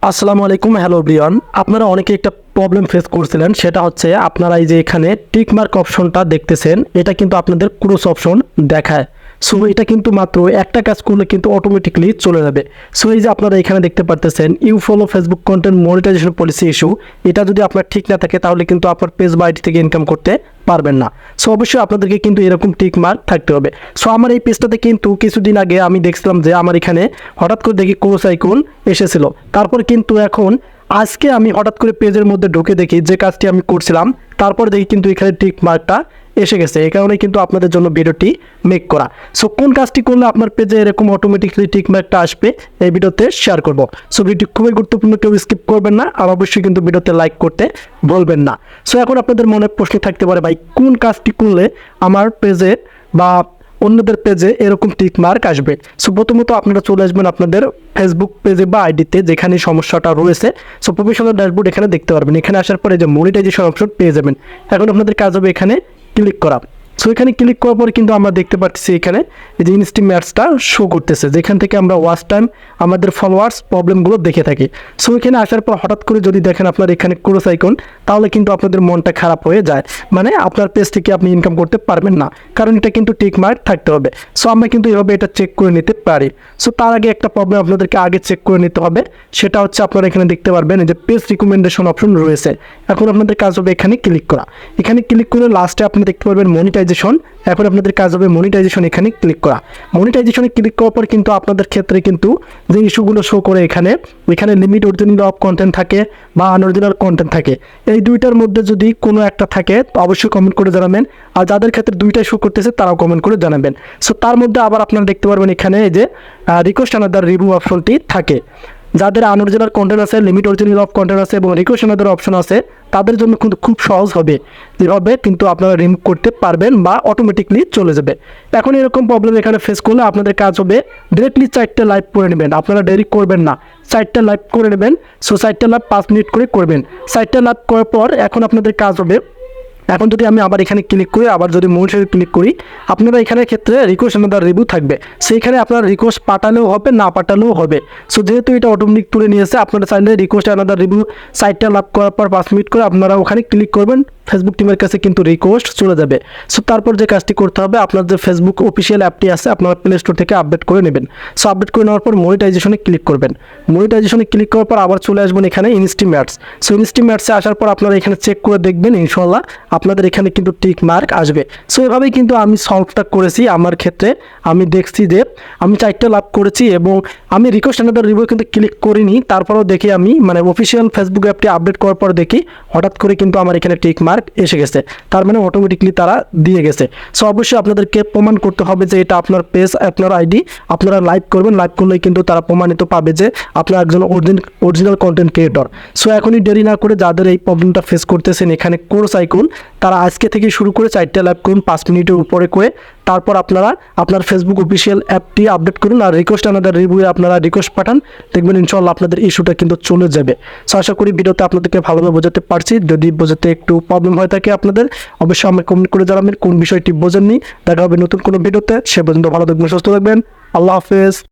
আসসালামু আলাইকুম, hello everyone. আপনারা অনেকে একটা প্রবলেম ফেস করছিলেন, সেটা হচ্ছে আপনারা এই যে এখানে টিক মার্ক অপশনটা দেখতেছেন, এটা কিন্তু আপনাদের ক্রস অপশন দেখায়। সো এটা কিন্তু মাত্র একটা কাজ করলে কিন্তু অটোমেটিকলি চলে যাবে। সো এই যে আপনারা এখানে দেখতে পারতেছেন you follow Facebook content monetization policy issue, এটা যদি আপনার ঠিক না থাকে তাহলে কিন্তু আপনার পেজ বা আইডি থেকে ইনকাম করতে পারবেন না। সো অবশ্যই আপনাদেরকে কিন্তু এরকম টিক মার্ক থাকতে হবে। সো আমার এই পেজটাতে কিন্তু কিছুদিন আগে আমি দেখছিলাম যে আমার এখানে হঠাৎ করে দেখি ক্রস আইকন এসেছিল, তারপর কিন্তু এখন আজকে আমি হঠাৎ করে পেজের মধ্যে ঢুকে দেখি যে কাজটি আমি করছিলাম, তারপর দেখি কিন্তু এখানে টিক মার্কটা এসে গেছে। এই কারণে কিন্তু আপনাদের জন্য ভিডিওটি মেক করা। সো কোন কাজটি করলে আপনার পেজে এরকম অটোমেটিকলি টিক মার্কটা আসবে এই ভিডিওতে শেয়ার করব। সো ভিডিওটি খুবই গুরুত্বপূর্ণ, কেউ স্কিপ করবেন না, আর অবশ্যই কিন্তু ভিডিওতে লাইক করতে ভুলবেন না। সো এখন আপনাদের মনে প্রশ্ন থাকতে পারে, ভাই কোন কাজটি করলে আমার পেজে বা অন্যদের পেজে এরকম টিক মার্ক আসবে। সো প্রথমত আপনারা চলে আসবেন আপনাদের ফেসবুক পেজে বা আইডিতে যেখানে সমস্যাটা রয়েছে। সো প্রফেশনাল ড্যাশবোর্ড এখানে দেখতে পারবেন। এখানে আসার পরে যে মনিটাইজেশন অপশন পেয়ে যাবেন। এখন আপনাদের কাজ হবে এখানে ক্লিক করা। সো এখানে ক্লিক করার পর কিন্তু আমরা দেখতে পাচ্ছি এখানে এই যে ইনস্টি ম্যাটসটা শো করতেছে, যেখান থেকে আমরা ওয়াচ টাইম, আমাদের ফলোয়ার্স, প্রবলেমগুলো দেখে থাকি। সো এখানে আসার পর হঠাৎ করে যদি দেখেন আপনার এখানে ক্রস আইকন, তাহলে কিন্তু আপনাদের মনটা খারাপ হয়ে যায়, মানে আপনার পেজ থেকে আপনি ইনকাম করতে পারবেন না, কারণ এটা কিন্তু টিক মার্ক থাকতে হবে। সো আমরা কিন্তু এভাবে এটা চেক করে নিতে পারি। সো তার আগে একটা প্রবলেম আপনাদেরকে আগে চেক করে নিতে হবে, সেটা হচ্ছে আপনারা এখানে দেখতে পারবেন এই যে পেজ রিকমেন্ডেশন অপশন রয়েছে। এখন আপনাদের কাজ হবে এখানে ক্লিক করা। এখানে ক্লিক করে লাস্টে আপনি দেখতে পারবেন মনিটাইজেশন। এখন আপনাদের কাজ হবে মনিটাইজেশন এখানে ক্লিক করা। মনিটাইজেশনে ক্লিক করার পর কিন্তু আপনাদের ক্ষেত্রে কিন্তু যে ইস্যুগুলো শো করে এখানে লিমিট অরিজিনাল অফ কন্টেন্ট থাকে বা আনঅরিজিনাল কন্টেন্ট থাকে, এই দুইটার মধ্যে যদি কোনো একটা থাকে তো অবশ্যই কমেন্ট করে জানাবেন। আর যাদের ক্ষেত্রে দুইটাই শো করতেছে তারাও কমেন্ট করে জানাবেন। সো তার মধ্যে আবার আপনারা দেখতে পারবেন এখানে এই যে রিকোয়েস্ট আনাদার রিভিউ অপশনটি থাকে। যাদের আনঅরিজিনাল কন্টেন্ট আছে, লিমিট অরিজিনাল অফ কন্টেন্ট আছে এবং রিকোয়েস্ট আনাদার অপশন আছে, তাদের জন্য কিন্তু খুব সহজ হবে, যেভাবে কিন্তু আপনারা রিমুভ করতে পারবেন বা অটোমেটিকলি চলে যাবে। এখন এরকম প্রবলেম এখানে ফেস করলে আপনাদের কাজ হবে ডিরেক্টলি 4টা লাইভ করে নেবেন। আপনারা দেরি করবেন না, 4টা লাইভ করে নেবেন। সো 4টা লাইভ 5 মিনিট করে করবেন। 4টা লাইভ করার পর এখন আপনাদের কাজ হবে, এখন যদি আমি আবার এখানে ক্লিক করি, আবার যদি মনিটাইজেশনে ক্লিক করি, আপনারা এখানে ক্ষেত্রে রিকোয়েস্ট আনাদার রিভিউ থাকবে। সেইখানে আপনারা রিকোয়েস্ট পাঠালেও হবে, না পাঠালেও হবে। সো যেহেতু এটা অটোমেটিক তুলে নিয়েছে, আপনারা চাইলে রিকোয়েস্ট আনাদার রিভিউ সাইটটা লাভ করার পর 5 মিনিট করে আপনারা ওখানে ক্লিক করবেন, ফেসবুক টিমের কাছে কিন্তু রিকোয়েস্ট চলে যাবে। সো তারপর যে কাজটি করতে হবে, আপনার যে ফেসবুক অফিসিয়াল অ্যাপটি আছে আপনারা প্লে স্টোর থেকে আপডেট করে নেবেন। সো আপডেট করে নেওয়ার পর মনিটাইজেশনে ক্লিক করবেন। মনিটাইজেশনে ক্লিক করার পর আবার চলে আসবেন এখানে ইনস্টি ম্যাটস। সো ইনস্টি ম্যাটসে আসার পর আপনারা এখানে চেক করে দেখবেন, ইনশাল্লাহ আপনাদের এখানে কিন্তু টিক মার্ক আসবে। সো এভাবেই কিন্তু আমি সলভটা করেছি। আমার ক্ষেত্রে আমি দেখছি যে আমি 4টা লাভ করেছি এবং আমি রিকোয়েস্ট আনাদার রিভিউ কিন্তু ক্লিক করিনি, তারপরেও দেখি আমি মানে অফিসিয়াল ফেসবুক অ্যাপটি আপডেট করার পর দেখি হঠাৎ করে কিন্তু আমার এখানে টিক মার্ক এসে গেছে, তার মানে অটোমেটিকলি তারা দিয়ে গেছে। সো অবশ্যই আপনাদেরকে প্রমাণ করতে হবে যে এটা আপনার পেজ, আপনার আইডি, আপনারা লাইভ করবেন। লাইভ করলেই কিন্তু তারা প্রমাণিত পাবে যে আপনার একজন অরিজিনাল কন্টেন্ট ক্রিয়েটর। সো এখনই দেরি না করে যাদের এই প্রবলেমটা ফেস করতেছেন, এখানে কোর্স আইকন, তারা আজকে থেকে শুরু করে 4টা লাইভ করুন 5 মিনিটের উপরে করে। তারপর আপনারা আপনার ফেসবুক অফিসিয়াল অ্যাপটি আপডেট করুন আর রিকোয়েস্ট আনাদার রিভিউ আপনারা রিকোয়েস্ট পাঠান, দেখবেন ইনশাল্লাহ আপনাদের ইস্যুটা কিন্তু চলে যাবে। সো আশা করি ভিডিওতে আপনাদেরকে ভালোভাবে বোঝাতে পারছি। যদি বোঝাতে একটু প্রবলেম হয়ে থাকে আপনাদের, অবশ্যই আমাকে কমেন্ট করে জানাবেন কোন বিষয়টি বোঝেননি। দেখা হবে নতুন কোনো ভিডিওতে। সে পর্যন্ত ভালো থাকবেন, সুস্থ থাকবেন। আল্লাহ হাফেজ।